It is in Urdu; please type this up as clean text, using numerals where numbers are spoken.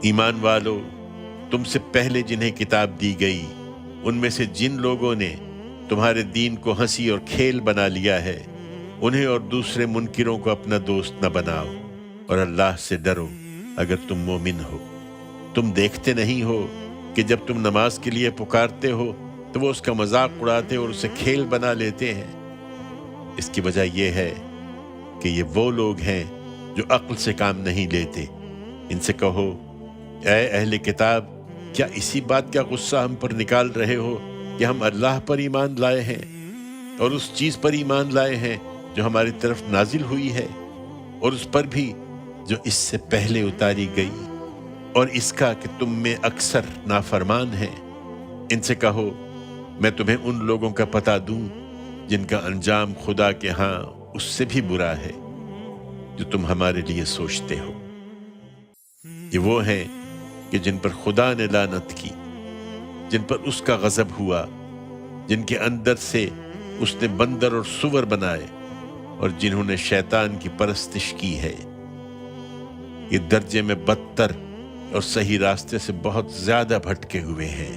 ایمان والو، تم سے پہلے جنہیں کتاب دی گئی ان میں سے جن لوگوں نے تمہارے دین کو ہنسی اور کھیل بنا لیا ہے، انہیں اور دوسرے منکروں کو اپنا دوست نہ بناؤ، اور اللہ سے ڈرو اگر تم مومن ہو۔ تم دیکھتے نہیں ہو کہ جب تم نماز کے لیے پکارتے ہو تو وہ اس کا مذاق اڑاتے اور اسے کھیل بنا لیتے ہیں؟ اس کی وجہ یہ ہے کہ یہ وہ لوگ ہیں جو عقل سے کام نہیں لیتے۔ ان سے کہو، اے اہل کتاب، کیا اسی بات کا غصہ ہم پر نکال رہے ہو کہ ہم اللہ پر ایمان لائے ہیں اور اس چیز پر ایمان لائے ہیں جو ہماری طرف نازل ہوئی ہے، اور اس پر بھی جو اس سے پہلے اتاری گئی، اور اس کا کہ تم میں اکثر نافرمان ہیں؟ ان سے کہو، میں تمہیں ان لوگوں کا پتہ دوں جن کا انجام خدا کے ہاں اس سے بھی برا ہے جو تم ہمارے لیے سوچتے ہو۔ یہ وہ ہیں کہ جن پر خدا نے لعنت کی، جن پر اس کا غضب ہوا، جن کے اندر سے اس نے بندر اور سور بنائے، اور جنہوں نے شیطان کی پرستش کی ہے۔ یہ درجے میں بدتر اور صحیح راستے سے بہت زیادہ بھٹکے ہوئے ہیں۔